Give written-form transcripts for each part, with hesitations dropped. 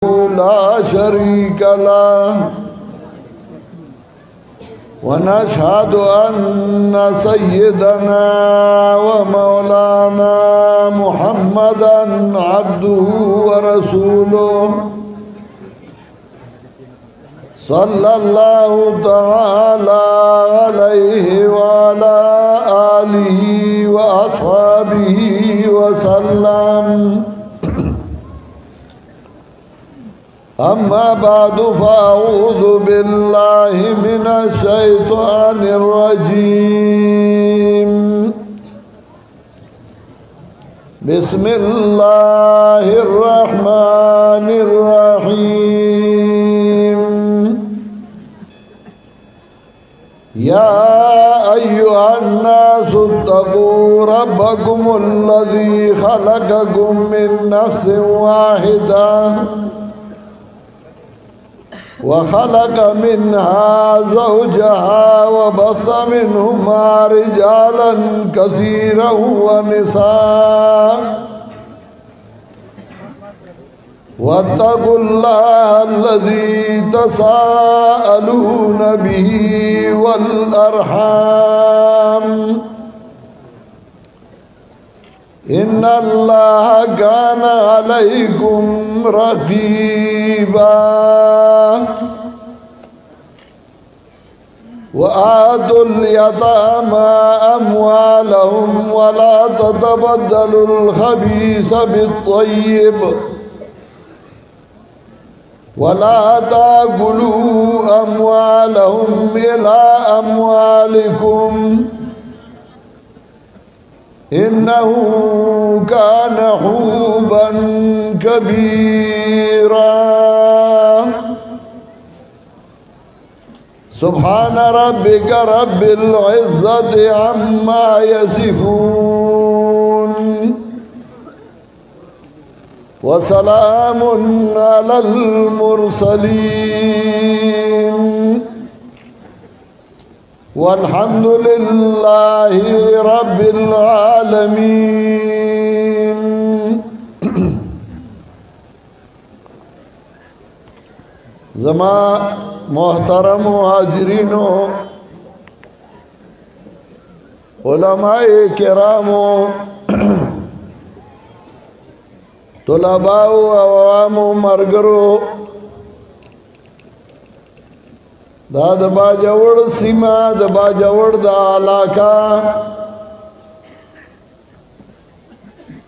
لا شريك له ونشهد أن سيدنا ومولانا محمدا عبده ورسوله صلى الله تعالى عليه وعلى آله وأصحابه وسلم. أما بعد فأعوذ بالله من الشيطان الرجيم. بسم الله الرحمن الرحيم. يا أيها الناس اتقوا ربكم الذي خلقكم من نفس واحدة وخلق منها زوجها وبث منهما رجالا كثيرا ونساء واتقوا الله الذي تساءلون به والأرحام إن الله كان عليكم رقيبا. وآتوا اليتامى أموالهم ولا تتبدلوا الخبيث بالطيب ولا تأكلوا أموالهم إلى أموالكم إنه كان حوبا كبيرا. سبحان ربك رب العزة عما يصفون وسلام على المرسلين والحمد لله رب العالمين. زما محترم حاضرینو، علماء کرامو، طلباء و عوامو مرګرو، دا د باجوړ سیمه د باجوړ د علاقه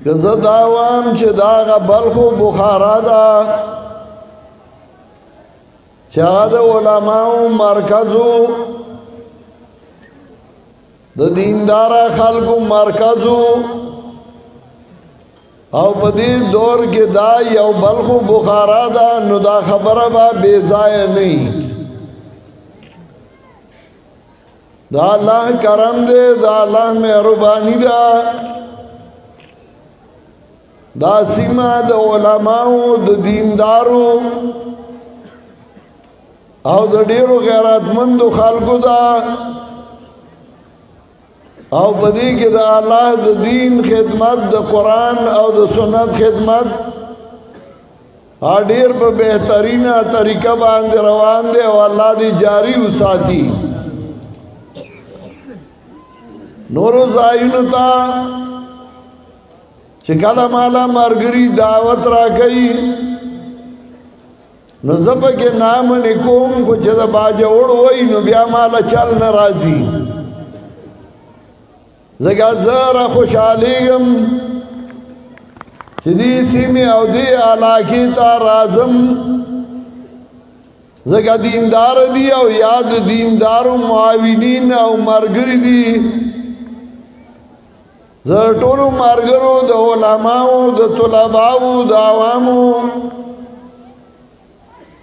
زه دا وایم چې دا بلخو بخارا ده چې هغه د علماو مرکزو د دینداره خلکو مرکزو او په دې دور کې دا یو بلخو بخارا ده، نو دا خبره به بې ځایه نه. دا الله کرم دے، دا الله مهربانی دا. دا سیمه د علماو د دیندارو او د ډیرو غیرتمندو خلکو دا، او په دې کې د الله د دین خدمت، د قرآن او د سنت خدمت ډیر په بهترینه طریقه باندې روان دی او الله دې جاری وساتي. نورو ځایونو ته چې کله مالا مرګري دعوت راکوي نو زه پکې نام لیکوم، خو چې د باجوړ وایي نو بیا مالا چل نه راځي. ځکه زه را خوشحالیږم چې دې سیمې او دې علاقې ته راځم، ځکه دیندار دي او یاد دیندارو معاونین او مرګري دي. زه ټولو مرګرو د علماو د طلباو د عوامو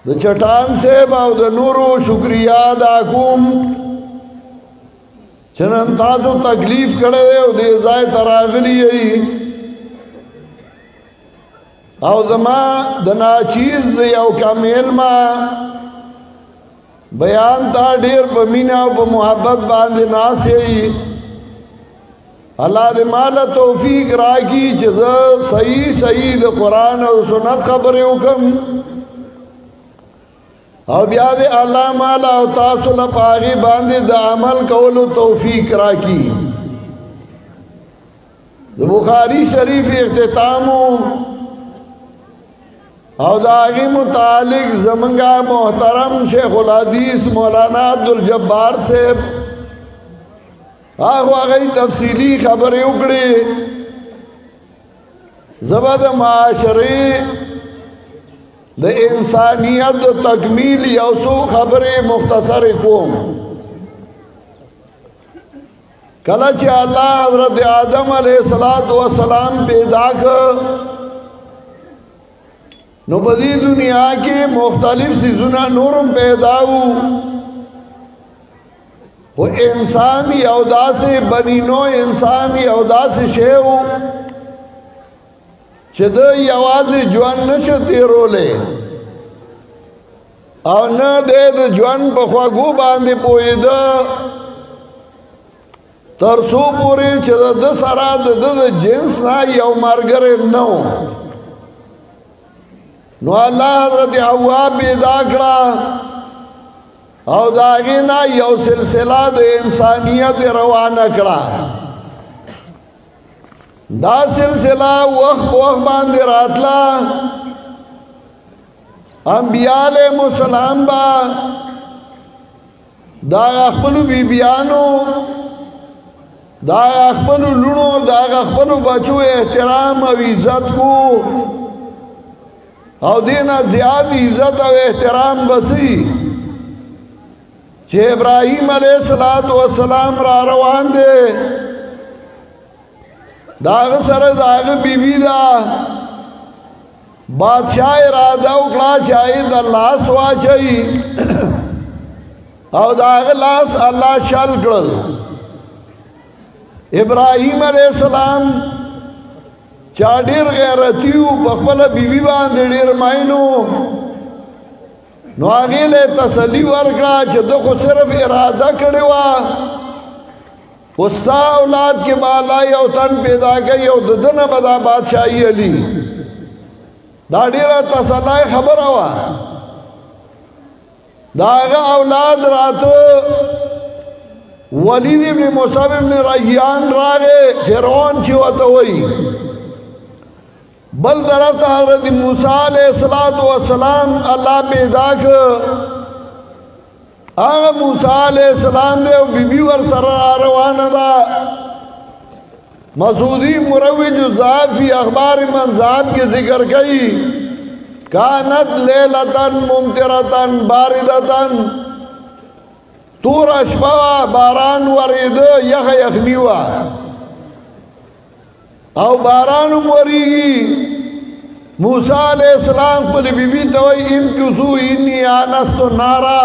د چټان صاحب او د نورو شکریا ادا کوم چې نن تاسو تکلیف کړی دی او دې ځای ته راغلي یئ. او زما د ناچیز د یو کمیل ما بیان تا ډیر په مینه او په محبت باندې ناس یئ. اللہ دے مالا توفیق راکی چیزا صحیح صحیح دے قرآن و سنت خبر حکم او بیا دې الله مال او تاسو له پاغي باندې د عمل کولو توفیق راکړي د بخاری شریف اختتام او دا هغه متعلق زمنګا محترم شیخ الحدیث مولانا عبدالجبار صاحب هغه تفصیلی خبرې وکړي زبد معاشري د انسانیت تکمیل یو څو خبرې مختصر کوم کله چې الله حضرت آدم علیه السلام پیدا کړ نو په دې دنیا کې مختلف سيزونه نورم پیدا وو او انسان یو داسې بنی نو انسان یو داسې شی وو چې د یوازې ژوند نشو تیرولې او نه د ژوند په خواږو باندې پوهېده تر څو پورې چې د سره د جنس نه یو ملګری نه و نو الله حضرت حوا پیدا کړه او د هغې نه یو سلسله د انسانیت روانه کړه دا سلسله وخت په وخت باندې راتله انبیاء علیهم السلام با دا خپلو بیبیانو دا خپلو لونو دا خپلو بچو احترام او عزت کو او دینا زیاد عزت او احترام بسی چې ابراهیم علیہ السلام را روان دے داغ سره داغ بیبی دا بادشاہ اراده وکړه چې د لاس واچي او داغ لاس الله شل کړل ابراهیم علیہ السلام چا ډیر غیرتیو په خپل بیبي باندې ډیر ماینو نو هغه له تسلی ورکړه چې دغه صرف اراده کړې و وستا اولاد کې بالا یو تن پیدا کړي او دنه بدا بادشاہي علی دا ډیره تسلی خبره و داغه اولاد راتو ولید ابن مصعب ابن ریان راغه فرعون چې وته وای بل طرف ته حضرت موسی علیہ السلام الله پیدا کړ هغه موسی علیہ السلام دی او بیبي ور سره روانه ده مسعودی مروج ذات فی اخبار من ذات کے ذکر گئی کانت لیلتن ممترتن باردتن تور اشبوا باران ورید یخ یخنیوا او باران وریگی موسیٰ علیہ السلام قل بی بی توئی امکسو انی آنستو نارا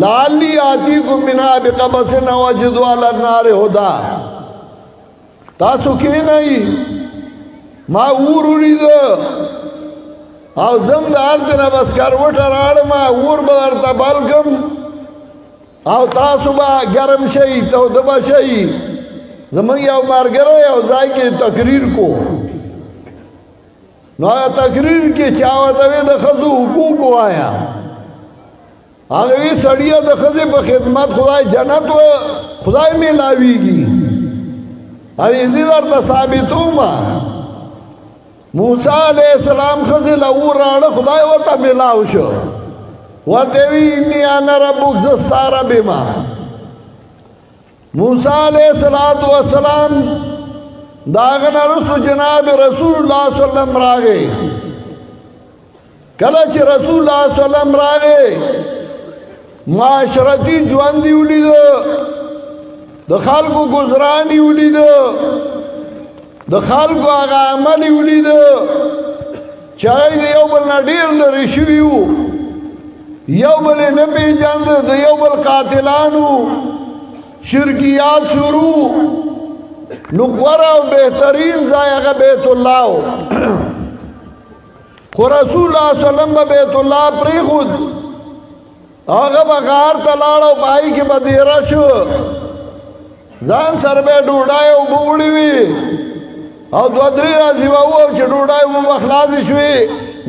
لالی آتیکم منها بقبسن وجدو علی النار ہدا تاسو کې نه ما وروري ده او زم د حالت نه بس کاروټ راړم ور بدر ته بالکم او تاسو با ګرم شي ته د بشي زمون یو مارګره یو ځای کې تقریر کو نو تقریر کې چاو ته د خزو حقوق وایا هغه وی سړیا د خزې په خدمت خدای جنت و خدای ملاويږي او ایزی در تا ثابتو ما موسیٰ علیہ السلام خزل او راڑ خدای و تا ملاو شو ورطوی انی آنا ربک زستا ربی ما موسیٰ علیہ السلام داغن رسو جناب رسول اللہ صلی اللہ علیہ وسلم راگے کلچ رسول اللہ صلی اللہ علیہ وسلم راگے معاشرتی جواندی اولی دو د خلکو گزرانی ولید د خلکو هغه عمل ولید چای د یو بل نه ډیر لري شوي وو یو بل نه پیژاند د یو بل قاتلانو شرکیات شروع نو غوړه او بهترین ځای هغه بیت الله خو رسول الله صلی الله علیه وسلم بیت الله پری خود هغه بغار تلاړو پای کې بدیره شو ځان سر به ډوډۍ او بوړی وي او دو درې راځي وو چې ډوډۍ مو مخلاص شوي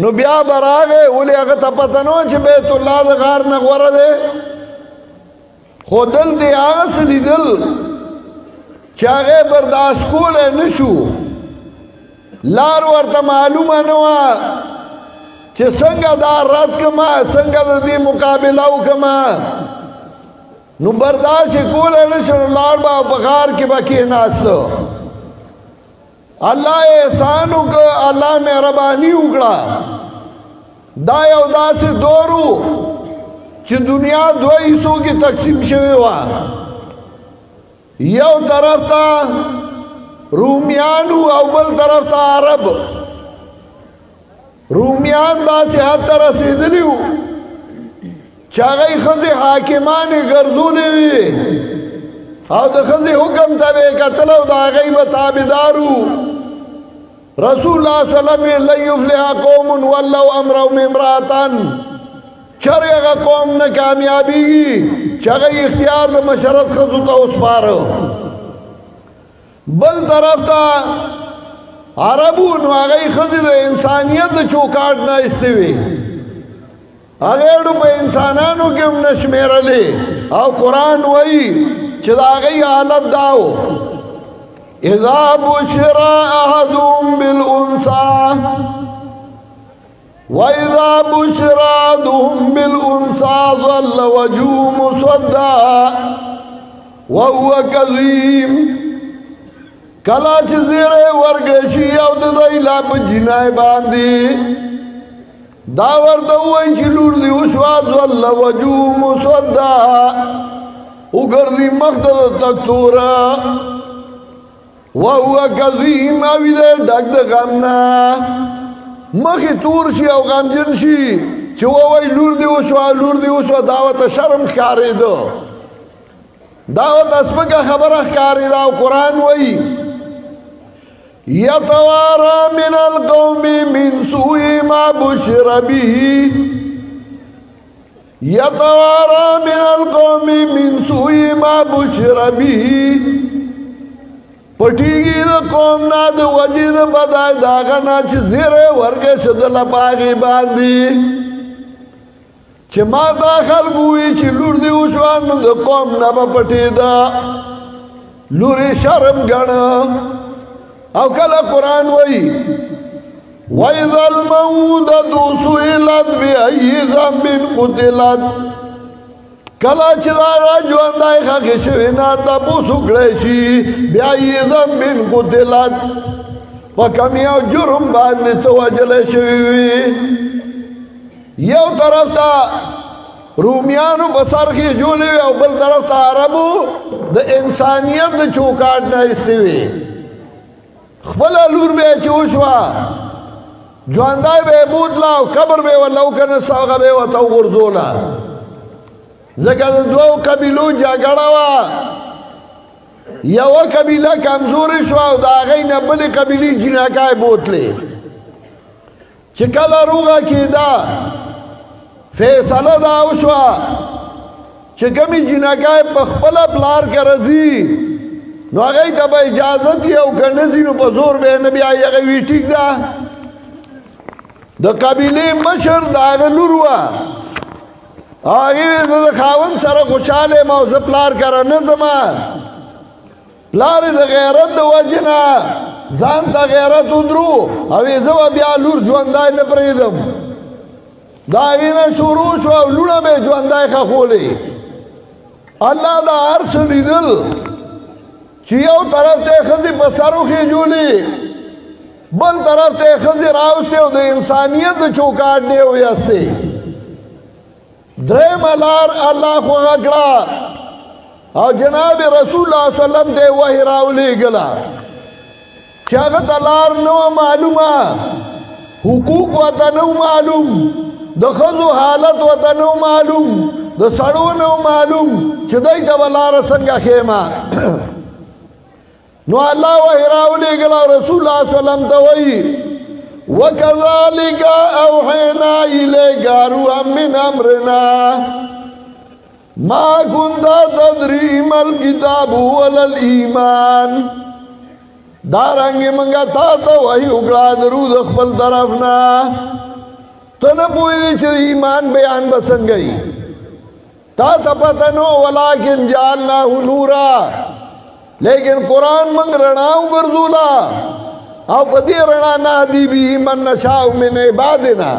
نو بیا براغه ولې هغه ته پته نه چې بیت الله د غار نه غوره دی خو دل دی هغه څه لیدل چې هغه برداشت کولی نه شو لار ورته معلومه نه وه چې څنګه دا رد کما څنګه د دې مقابله وکما نو برداشت یې کولی نه شو لاړ به په غار کې به کېناسته الله احسان وکړه الله مهرباني وکړه دا یو داسې دور و چې دنیا دوه حصو کې تقسیم شوې وه یو طرف ته رومیانو او بل طرف ته عرب رومیان داسې حد ته رسېدلي وو چې هغوی ښځې حاکمانې ګرځولې وې او د ښځې حکم ته به یې کتل او د هغوی به تابعدار وو رسول الله صلی الله علیه وسلم لن یفلح قوم ولوا امرهم امرأة چر هغه قوم نه کامیابیږي چې هغه اختیار د مشرت ښځو ته وسپاره بل طرف ته عربو نو هغه ښځې د انسانیت د چوکاټ نه ایستې وې هغې ډو په انسانانو کې هم نه شمېرلې او قرآن وایي چې د هغې حالت دا و اذا بشر احدهم بالانثى واذا بشر احدهم بالانثى ظل وجهه مسودا وهو كظيم کلا چې زیره ورګشي او د دوی لا په جنای باندې دا ورته وایي چې لور دی وشوا ظل وجهه مسودا وګرځي مخ د تکتوره وهو کظیم اوی دے ڈک دا غمنا مخی تور شی او غمجن شي چې وای لور دی وشوا دعوت شرم ښکارې دو دعوت اسپکه خبره ښکارې دا او قرآن وای یتوارا من القوم من سوء ما بشر به یتوارا من القوم من سوء ما بشر به پټیږي د قوم نه د وجې د بدای داغه نه چې زیره ورګې شدله په هغې باندې چې ما دا خلک ووایي چې لور دې وشوه نو د قوم نه به پټېده لور یې شرم ګڼه او کله قرآن وایي وَإِذَا الْمَوْءُودَةُ سُئِلَتْ بِأَيِّ ذَنبٍ قُتِلَتْ کله چې دا ژوندی ښخې شوې نه تپوس وکړی شي بأي ذنب قتلت په کوم یو جرم باندې ته وژلی شوې وي یو طرف ته رومیانو په سر کې جوړې وې او بل طرف ته عربو د انسانیت د چوکاټ نه ایستې وې خپله لور به یې چې وشوه ژوندی به یې بوتله او قبر به یې ورله وکنسته هغه به یې ورته وغورځوله ځکه د دوو قبیلو جګړه وه یوه قبیله کمزورې شوه او د هغې نه بلې قبیلې جنکۍ بوتلې چې کله روغه کېده فیصله دا وشوه چې کومې جنکۍ په خپله پلار کې راځي نو هغې ته به اجازت یې او که نه ځي نو په زور به یې نه بیایي هغې وي ټیک ده د قبیلې مشر د هغه لور وه هغې د خاوند سره خوشحاله یم او زه پلار کره نه ځمه پلار یې د غیرت د وجې نه ځان ته غیرت ودرو او زه به بیا لور ژوندی نه پرېږدم د هغې نه شروع شوه او لوڼه به یې ژوندی ښخولې الله دا هر څه لیدل چې یو طرف ته یې ښځې په سر وخېجولې بل طرف ته یې ښځې راوستې او د انسانیت د چوکاټ نه یې ویستې دریم لار الله خوښه کړه او جناب رسول الله صلی الله علیه وسلم ته وحی راولېږله چې هغه ته لار نه وه معلومه حقوق ورته نه معلوم د ښځو حالت ورته نه معلوم د سړو نه معلوم چې دی ته به لاره څنګه ښیمه نو الله وحی راولېږله او رسول الله صلی الله علیه وسلم ته وایي وَكَذَلِكَ أَوْحَيْنَا إِلَيْكَ رُوحًا مِّنْ أَمْرِنَا مَا كُنتَ تَدْرِي مَا الْكِتَابُ وَلَا الْإِيمَانُ دارنګې موږ تا ته وحی وکړه د روح د خپل طرف نه ته نه پوهېږې چې ایمان بیان به څنګه وي تا ته پته نه ولکن جعلناه نورا لیکن قرآن موږ رڼا وګرځوله او په دې رڼا نهدي به من نشاء من عبادنا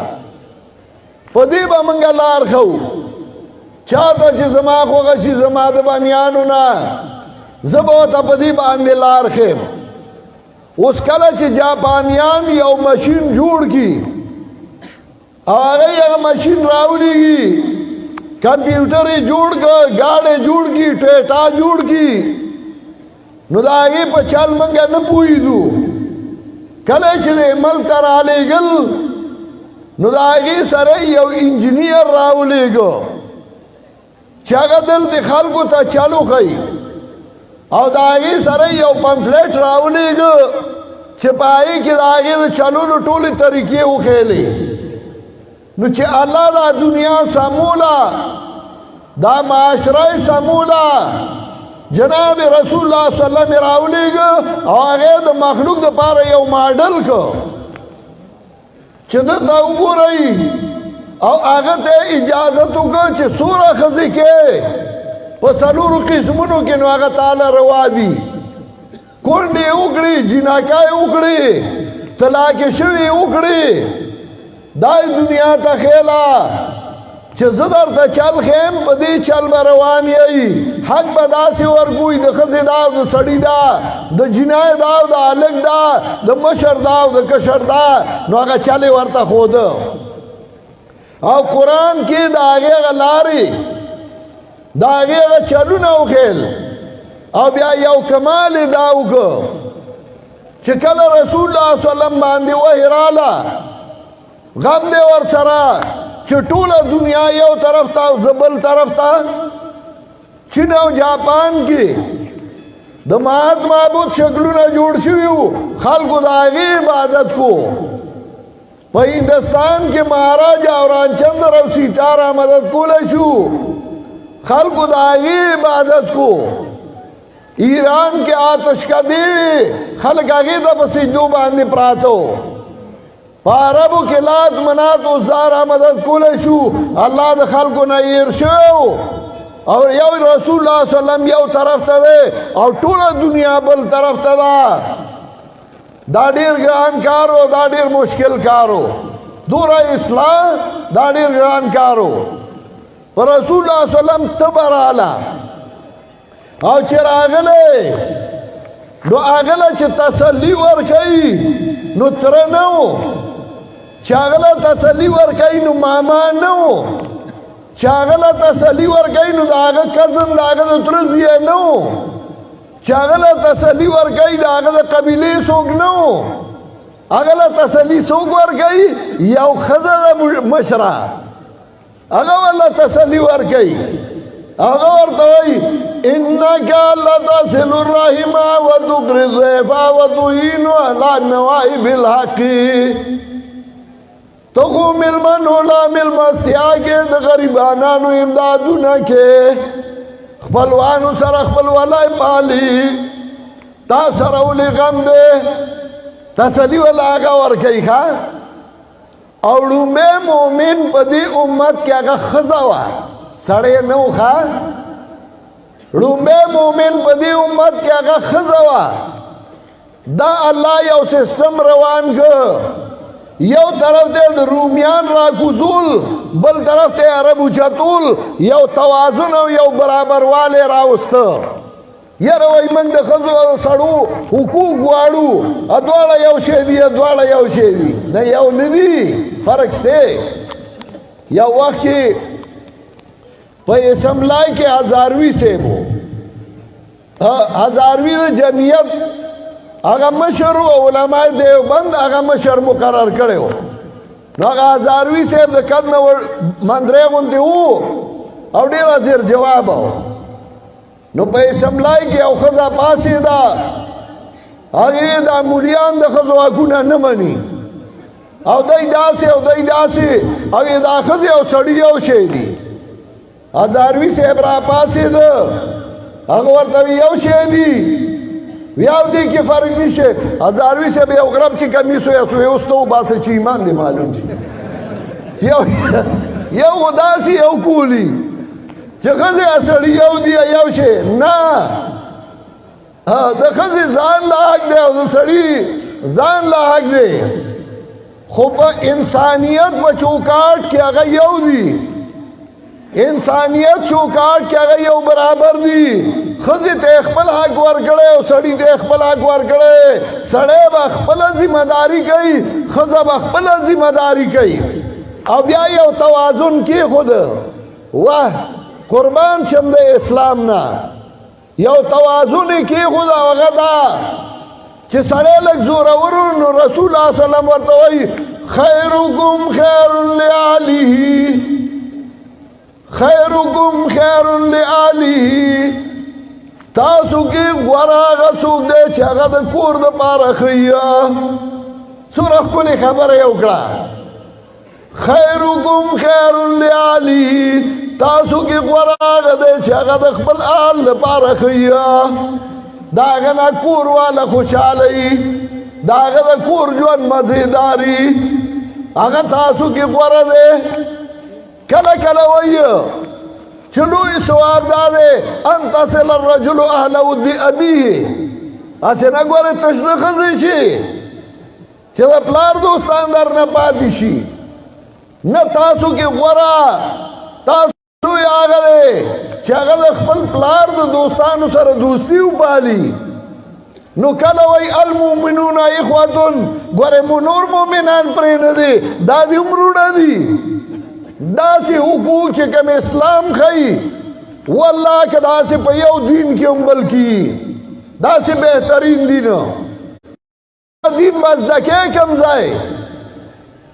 په دې به موږ لار ښو چا ته چې زما خوښه شي زما د بنیانو نه زه به ورته په دې باندې لار ښیم اوس کله چې جاپانیان یو مشین جوړ کړي او هغه هغه مشین راولیږي کمپیوټر یې جوړ کړ ګاډی جوړ کړي ټویټا جوړ کړي نو د هغې په چل موږ نه پوهېدو کله چې د ملک ته رالېږل نو د هغې سره یو انجینیر راولېږه چې هغه دلته خلکو ته چل وښیي او د هغې سره یو پمفلیټ راولېږه چې په هغې کې د هغې د چلولو ټولې طریقې وښیلې نو چې الله دا دنیا سموله دا معاشره یې سموله جناب رسول الله صلی الله علیه وسلم راولېږه او هغې د مخلوق دپاره یو ماډل که چې ده ته وګورئ او هغه ته اجازت وکړه چې څومره ښځې کې په څلورو قسمونو کې نو هغه تعالی روا دي کونډې وکړي جناکای وکړي طلاقې شوې وکړي دا دنیا ته خیله چې زه درته چل ښیم په دې چل به روان یئ حق به داسې ورکوئ د ښځې دا او د سړي دا د جنای دا او د هلک دا د مشر دا او د کشر دا نو هغه چل یې ورته ښوده او قرآن کې د هغې هغه لارې د هغې هغه چلونه وښیل او بیا یو کمال یې دا وکړه چې کله رسول الله صلی الله علیه وسلم باندې وحی راله غم دی ورسره چې ټوله دنیا یو طرف ته او زه بل طرف ته چین او جاپان کې د مات معبود شکلونه جوړ شوي وو خلکو د هغې عبادت کو په هندوستان کې مهاراجا اورانچندر او سیتارا مدد کولی شو خلکو د هغې عبادت کو ایران کې آتشکدې وې خلک هغې ته په سجدو باندې پراته په عربو کې لات منات عزا مدد کولی شو الله د خلکو نه هیر شوی او یو رسول الله صلی الله علیه وسلم یو طرف ته دی او ټوله دنیا بل طرف ته ده دا ډېر ګران کار و دا ډېر مشکل کار و دوره اصلاح دا ډېر ګران کار و په رسول الله صلی الله علیه وسلم تبه راله او چې راغلی نو هغه چې تسلي ورکوي نو تره نه و چې هغه تسلي ورکوي نو ماما نه و چې هغه تسلي ورکوي نو د هغه کزن د هغه د تره زوی نه و چې هغه تسلي ورکوي د هغه د قبیلې څوک نه و هغه تسلي څوک ورکوي یو ښځه د مشره هغه ورله تسلي ورکوي هغه ورته وایي انک لتصل الرحم وتقري الضيف وتعين على نوائب الحق تو خو مېلمنو لا مېلمستیا کې د غریبانو امدادونه کې خپلوانو سره خپلوالی پالي تا سره ولې غم دی تسلي ولا هغه ورکوي ښه او ړومبی مؤمن په دې امت کې هغه ښځه وه سړی نه و ښه ړومبی مؤمن په دې امت کې هغه ښځه وه دا الله یو سیستم روان که یو طرف ته د رومیان راکوزول بل طرف ته عرب اوچتول یو توازن او یو برابروالی راوسته یاره وایي موږ د ښځو او سړو حقوق غواړو دواړه یو شی دي دواړه یو شی دي نه یو نه دي فرق شته یو وخت کې په اسمبلی کې هزاروي صاحب و هزاروي د جمعیت هغه مشر و علماء دیوبند هغه مشر مقرر کړی و نو هغه هزاروي صاحب د قد نه مندرې غوندې وو او ډېره زیر جواب و نو په اسمبلی کې یو ښځه پاڅېده هغې دا مولیان د ښځو حقونه نه مني او دی داسې او دی داسې او دا ښځې او سړي یو شی دي هزاروي صاحب را پاڅېده هغه ورته یو شی دي ویاو دی کې فرق نشته هزاروي صاحب یو غرب چې کمیس ویسته وباسه چې ایمان دی معلوم شي یو خو داسې یو کولی چې ښځې سړي یو دی یو شی نه د ښځې ځان له حق دی او د سړي ځان له حق دی خو په انسانیت په چوکاټ کې هغه یو دی انسانیت چوکاټ کې هغه یو برابر دي ښځې ته خپل حق ورکړی او سړي ته خپل حق ورکړی سړی به خپله ذمهداري کوي ښځه به خپله ذمهداري کوي او بیا یو توازن کېښوده واه قربان شم د اسلام نه یو توازن یې کېښوده هغه دا چې سړی لږ زورور نو رسول الله صلی الله علیه وسلم ورته وایي خیرکم خیر لآله خیرکم خیر لآله تاسو کې غوره هغه څوک دی چې هغه د کور دپاره ښه څومره ښکلې خبره یې وکړه خیرکم خیر لآله تاسو کې غوره هغه دی چې هغه د خپل آل دپاره ښه د هغه نه کور واله خوشحاله وي د هغه د کور ژوند مزېداري هغه تاسو کې غوره دی کله کله وایي چې لوی ثواب دا دی ان تصل الرجل اهل ود ابیه هسې نه ګورې تش د ښځې شي چې د پلار دوستان در نه پاتې شي نه تاسو کې غوره تاسو یې هغه دی چې هغه د خپل پلار د دوستانو سره دوستي وپالي نو کله وایي المؤمنون اخوتون ګورې نور مؤمنان پرې نه دي دا دې وروڼه دي داسې حقوق چې کوم اسلام ښیي والله که داسې په یو دین کې هم بلکې داسې بهترین دین دین به زده کې کوم ځای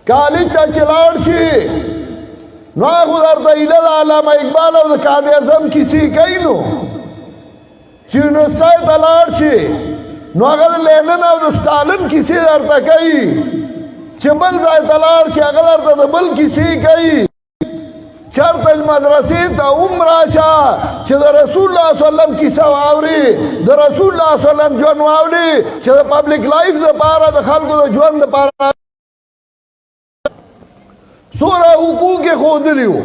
کالج ته چې لاړ شي نو هغه درته هیله د علامه اقبال او د قائد اعظم کیسې کوي نو چې یونیورسټۍ ته لاړ شي نو هغه د لینن او د ستالن کیسې درته کوي چې بل ځای ته لاړ شي هغه درته د بل کیسې کوي چرته مدرسې ته هم راشه چې د رسول الله صلی الله علیه وسلم کیسه واوري د رسول الله صلی الله علیه وسلم ژوند واوري چې د پبلک لایف دپاره د خلکو د ژوند دپاره څومره حقوق یې ښودلي وو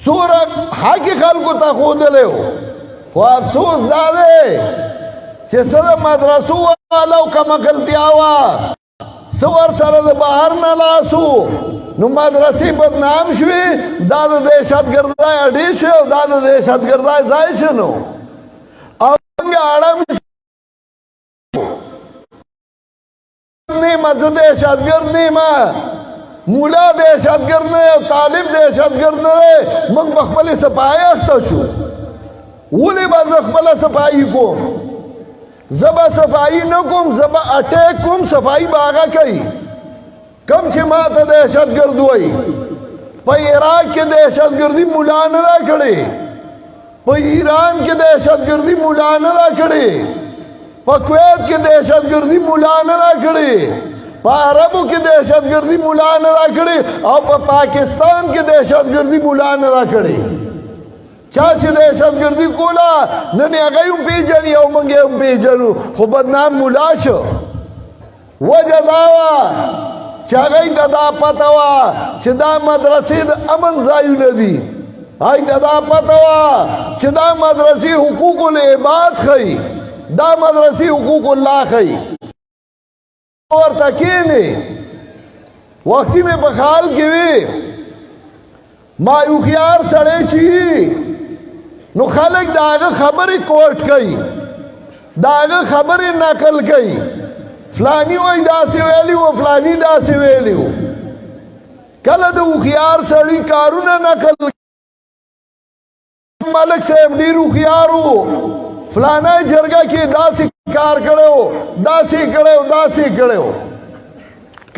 څومره حق یې خلکو ته ښودلی وو خو افسوس دا دی چې څه د مدرسو والو کمقلتیا وه څه ورسره د بهر نه لاسو نو مدرسې بدنام شوې دا د دهشتګردۍ اډې شوې او دا د دهشتګردۍ ځای شو نو او څنګه اړم نیمه زه دهشتګرد نیمه مولا دهشتګرد نه او طالب دهشتګرد نه دی موږ به خپلې صفایي اخته شو ولې به زه خپله صفایي کوم زه به صفایي نه کوم زه به اټیک کوم صفایي به هغه کوي کم چې ما ته دهشتګرد وایي په عراق کې دهشتګردي ملا نه ده کړې په ایران کې دهشتګردي ملا نه ده کړې په کویت کې دهشتګردي ملا نه ده کړې په عربو کې دهشتګردي ملا نه ده کړې او په پاکستان کې دهشتګردي ملا نه ده کړې چا چې دهشتګردي کوله نن یې هغه هم پېژني او موږ یې هم پېژنو خو بدنام ملا شو وجه دا وه چې هغوی ته دا پته وه چې دا مدرسې د امن ځایونه دي هغوی ته دا پته وه چې دا مدرسې حقوق العباد ښیي دا مدرسې حقوق الله ښیي ورته کښېنې وختي مې په خیال کې وي ما هوښیار سړی چې نو خلک د هغه خبرې کوټ کوي د هغه خبرې نقل کوي فلانی وای داسې ویلی و فلانی داسې ویلی و کله د هوښیار سړي کارونه نقل ملک صاحب ډېر هوښیار و فلانی جرګه کې داسې کار کړی و داسې کړی و داسې کړی و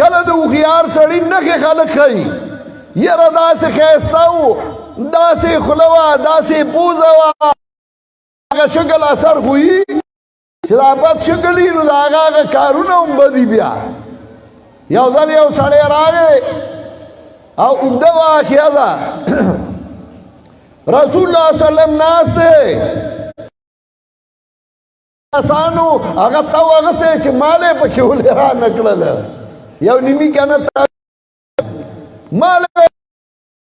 کله د هوښیار سړي نښې خلک ښیي یاره داسې ښایسته و داسې خوله وه داسې پوزه وه هغه شکل اثر خو چې دا بد شکل وي نو د هغه کارونه هم بدي بیا یو ځل یو سړی راغی او اوږده واقعه ده رسول الله صلی الله علیه وسلم ناست دی کسانو هغه تاو اغوستی چې مال یې پکې ولې را نه کړله یو نیمي کنه مال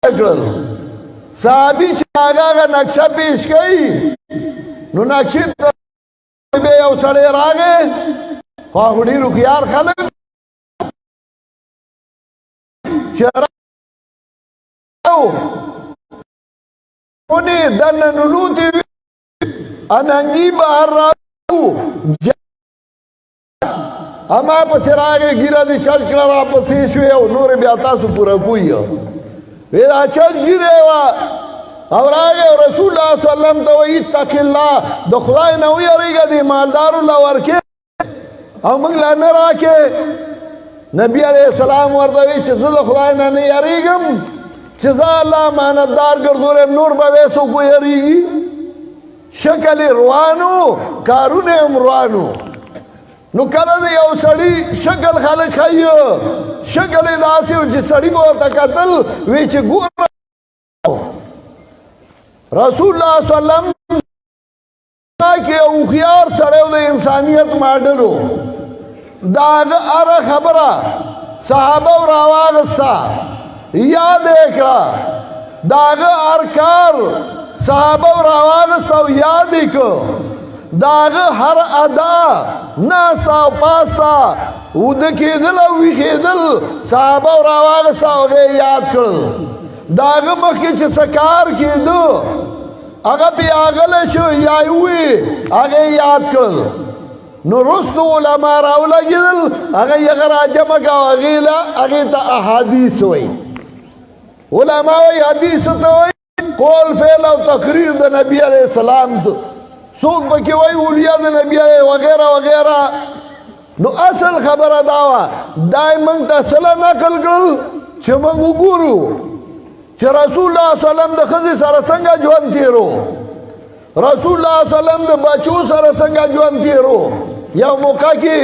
کړل صحابي چې هغه نقشه پیش کړي نو نقشې ته به یو سړی راغی خو هغه ډېر هوښیار خلک چې ونې دننه ننوتې وي اننګي بهر راو اما پسې راغی ګیره دې چج کړه راپسې شوې او نورې بیا تاسو پوره کوئ وی دا چج ګیرې وه او راغی رسول الله صلی الله علیه وسلم ته وایي اتق الله د خدای نه ویریږه دې مالدارو له ورکې او موږ لا نه راکې نبی علیه السلام ورته وی چې زه د خدای نه نه یریږم چې زه الله امانتدار ګرځولم نور به وی څوک ویریږي شکل یې روانو کارونه یې هم روانو نو کله د یو سړي شکل خلک ښایي شکل یې داسې و چې سړي به ورته کتل وی چې ګوره رسول الله صلی الله علیه وسلم کې یو هوښیار سړی و د انسانیت ماډل و د هغه هره خبره صحابه راواغسته یاد یې کړه د هغه هر کار صحابه راواغسته او یاد یې کړه د هغه هر ادا ناسته او پاسته اوده کېدل او ویښېدل صحابه راواغسته او هغه یې یاد کړل د هغه مخکې چې څه کار کېده هغه پې اغلی شو یا یې ووی هغه یې یاد کړل نو رستو علما راولګېدل هغه یې هغه راجمع کړه هغې ته احادیث وایي علما وایي حدیث ته وایي قول فعل او تقریر د نبي علیه السلام ته څوک پکې وایي اولیاء د نبي علیه وغیره وغیره نو اصل خبره دا وه دا یې موږ ته صله نقل کړل چې موږ وګورو چې رسول الله صلی الله علیه وسلم د ښځې سره څنګه ژوند تېرو رسول الله صلی الله علیه وسلم د بچو سره څنګه ژوند تېرو یو موقع کې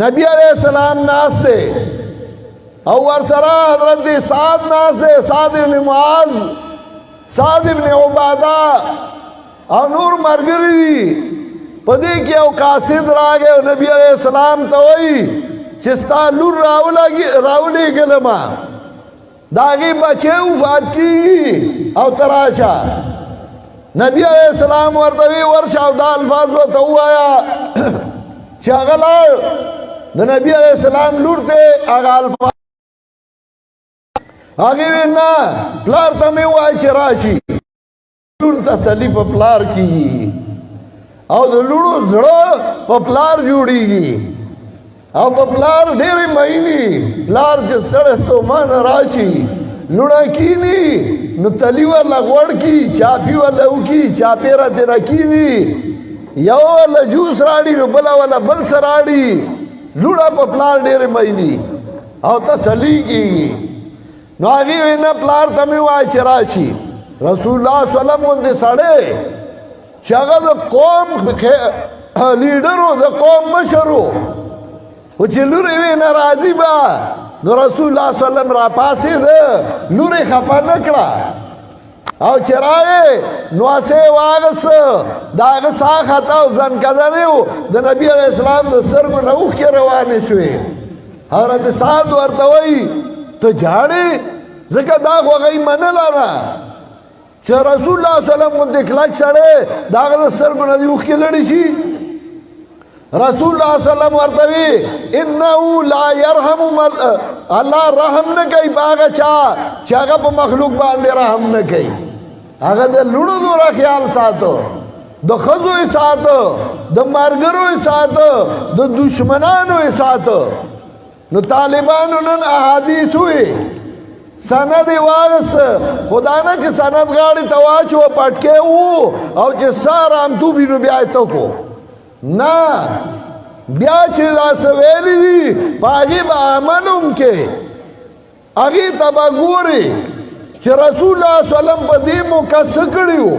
نبی علیه السلام ناست دی او ورسره حضرت سعد ناست دی سعد ابن معاذ سعد ابن عباده او نور ملګري دي په دې کې یو قاصد راغی او نبی علیه السلام ته وایي چې ستا لور راولېږلمه د هغې بچی وفات کېږي او ته راشه نبی علیه السلام ورته وی ورشه او دا الفاظ ورته ووایه چې هغه لاړ د نبی علیه السلام لور ته هغه الفاظ هغې وی نه پلار ته مې ووایه چې راشي لور تسلي په پلار کېږي او د لوڼو زړه په پلار جوړېږي او په پلار ډېرې مینې پلار چې ستړی ستومانه راشي لوڼه کینی نو تلی ورله غوړ کي چاپي ورله وکړي چاپېره تېره کینی یو ورله جوس راړي نو بله ورله بل څه راړي لوڼه په پلار ډېرې مینې او تسلي کېږي نو هغې وایي نه پلار ته مې ووایه چې راشي رسول الله صلی الله علیه وسلم غوندې سړی چې هغه د قوم لیډر و د قوم مشر و و چې لور یې وی نه راځي به نو رسول الله صلی الله علیه وسلم راپاڅېده لور یې خفه نه کړه او چې راغی نو هسې یې واغسته د هغه ساه خطه او زنکدنې و د نبي علیه السلام د سترګو نه اوښکې روانې شوې حضرت سعد ورته وایي ته جاړې ځکه دا خو هغه یې منله نه چې رسول الله صلی الله علیه وسلم غوندې کلک سړی د هغه د سترګو نه دې اوښکې لړې شي رسول الله صلی الله علیه وسلم ورته وی انه لا يرحم الله رحم نه کوي په هغه چا چې هغه په مخلوق باندې رحم نه کوي هغه د لوڼو دوره خیال ساتو د ښځو یې ساتو د ملګرو یې ساتو د دشمنانو یې ساتو نو طالبانو نن احادیث وی سند یې واغسته خدا نه چې سند غاړې ته واچوه پټکې وو او چې سار امتوبي نو بیا یې تکو نه بیا چې دا څه ویلي دي په هغې به عمل هم کې هغې ته به ګورې چې رسول الله صلی الله علیه وسلم په دې موقع څه کړي وو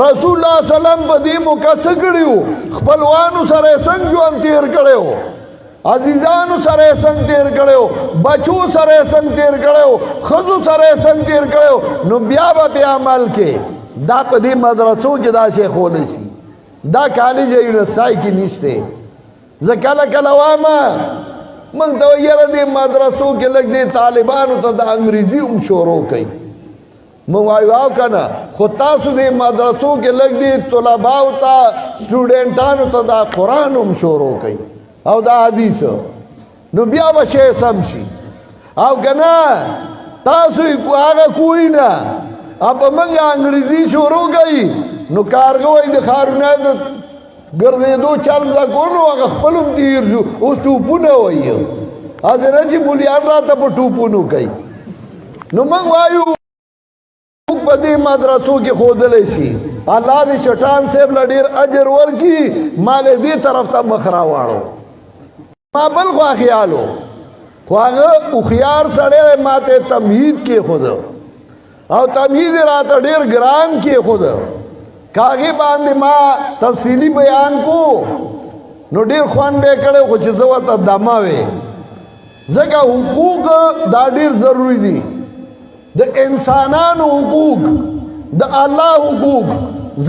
رسول الله صلی الله علیه وسلم په دې موقع څه کړي وو خپلوانو سره یې څنګه ژوند تېر کړی وو عزیزانو سره یې څنګه تېر کړی وو بچو سره یې څنګه تېر کړی وو ښځو سره یې څنګه تېر کړی وو نو بیا به پې عمل کې دا په دې مدرسو کې دا شی ښولی شي دا کالج یونیورسټای کې نشته زه کله کله وایم موږ ته یاره دې مدرسو کې لږ دې طالبانو ته د انګریزي هم شروع کوي موږ وایو او که نه خو تاسو دې مدرسو کې لږ دې طلباو ته سټوډنټانو ته دا قرآن هم شروع کوي او دا حدیث نو بیا به شی سم شي او که نه تاسو هغه کوی نه او په موږ انګریزي شروع کوي نو کارګه وایي د ښارونه د ګرځېدو چل زده کړو نو هغه خپل هم تېر شو اوس ټوپونه وایي هسې نه چې مولیان راته په ټوپونو کوي نو موږ وایو په دې مدرسو کې ښودلی شي الله دې چټان صاحب له ډېر اجر ورکړي ما له دې طرف ته مخ راواړو ما بل خوا خیال و خو هغه هوښیار سړی ما ته تمهید کېښوده او تمهید یې راته ډېر ګران کېښوده کاغې باندې ما تفصیلي بیان کو نو ډېر خوند به یې کړی خو چې زه ورته دمه وې ځکه حقوق دا ډېر ضروري دي د انسانانو حقوق د الله حقوق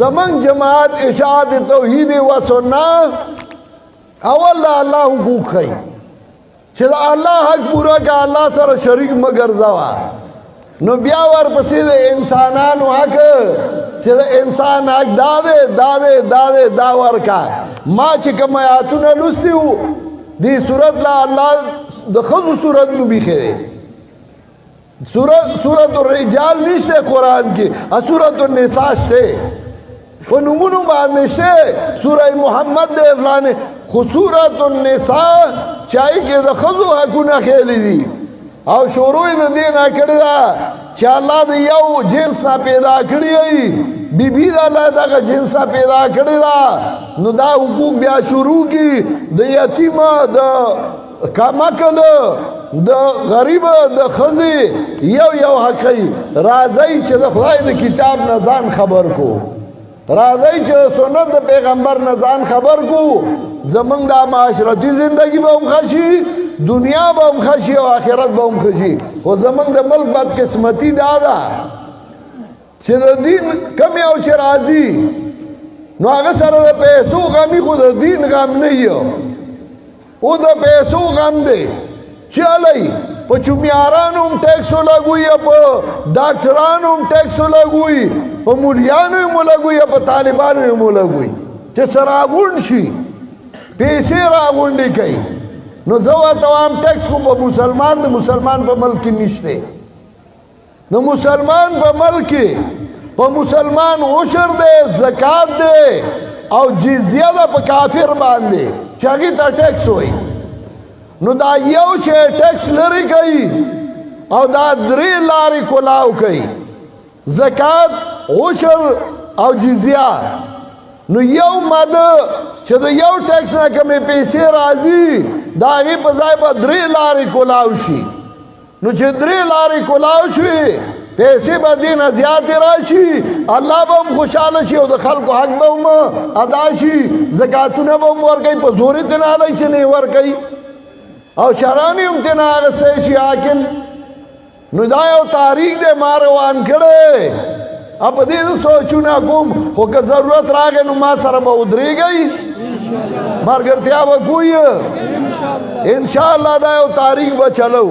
زمنګ جماعت اشاعت توحید و سنت اول د الله حقوق ښیي چې د الله حق پوره که الله سره شریک مه ګرځوه نو بیا ورپسې د انسانانو حق چې د انسان حق دا ورکه ما چې کوم آیاتونه لوستي وو دې صورت لا الله د ښځو صورت نو بیخی دی سورت الرجال نشته قرآن کې سورت النساء شته په نومونو باندې شته سوره محمد دی فلانې خو سورت النساء چای کې د ښځو حقونه خیلی دي او شروع یې د دې نه کړې ده چې الله د یو جنس نه پیدا کړي وي بیبي د الله دغه جنس نه پیدا کړې ده نو دا حقوق بیا شروع کړي د یتیمه د کمکل د غریب د ښځې یو حقی راځئ چې د خدای د کتاب نه ځان خبر کو راځئ چې سنت د پیغمبر نه ځان خبر کو زمونږ دا معاشرتي زندگی به هم ښه شي دنیا به هم ښه شي او آخرت به هم ښه شي خو زمونږ د ملک بدقسمتي دا ده چې د دین کم یو چې راځي نو هغه سره د پیسو غمي خو د دین غم نه یو او د پیسو غم دی چلی په چومیارانو هم ټیکسو لګوي په ډاکټرانو هم ټیکسو لګوي په مولیانو هم لګوي په طالبانو هم لګوي چې سره راغونډ شي پیسې راغونډې کوي نو زه ورته وایم ټیکس خو په مسلمان د مسلمان په ملک کې نشته د مسلمان په ملک کې په مسلمان عشر دی زکات دی او جزیه ده په کافر باندې چې هغې ته ټیکس وایي نو دا یو شی ټیکس لري کوي او دا درې لارې کلاو کوي زکات عشر او جزیه نو یو ماده چې د یو ټیکس نه کمې پیسې راځي د هغې په ځای به درې لارې کلاو شي نو چې درې لارې کلاو شوي پیسې به دې نه زیاتې راشي الله به هم خوشحاله شي او د خلکو حق به هم ادا شي زکاتونه به هم ورکوي په زور یې ترې نه هلی چې نه یې ورکوي او شرانی هم تینا آغسته شي حاکم نو دا یو تاریخ دے ما روان کړي اب دې سوچونه کوم خو که ضرورت راغی نو ما سره به ودرېږئ ملګرتیا به کوي انشاءالله دا یو تاریخ به چلو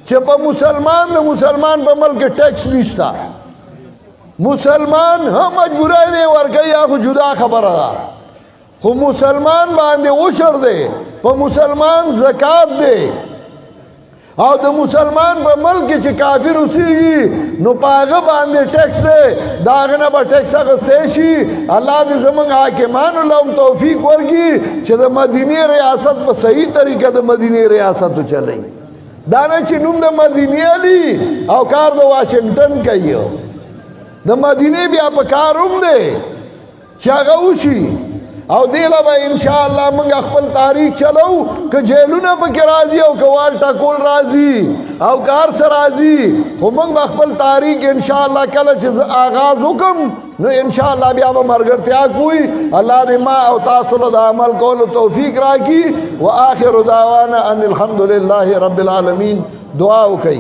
چې په مسلمان د مسلمان په ملک ټیکس نشته مسلمان هم مجبوری نه ورکوي یا خو جدا خبره ده خو مسلمان باندې عشر دی په مسلمان زکات دی او د مسلمان په ملک چې کافر اوسېږي نو په هغه باندې ټیکس دی د هغه نه به ټیکس اخیستی شي الله دې زموږ حاکمانو له هم توفیق ورکړي چې د مدینې ریاست په صحیح طریقه د مدینې ریاست وچلوي دا نه چې نوم د مدینې علي او کار د واشنګټن کوي د مدینې بیا په کار هم دی چې هغه وشي او دیله به انشاءالله موږ خپل تاریخ چلو که جیلونه پکې راځي او که وال ټاکول راځي او که هر څه راځي خو موږ به خپل تاریخ انشاءالله کله چې آغاز وکم نو انشاءالله بیا به ملګرتیا کوي الله دې ما او تاسو له د عمل کولو توفیق راکړي و آخر دعوانا ان الحمد لله رب العالمین دعا وکړئ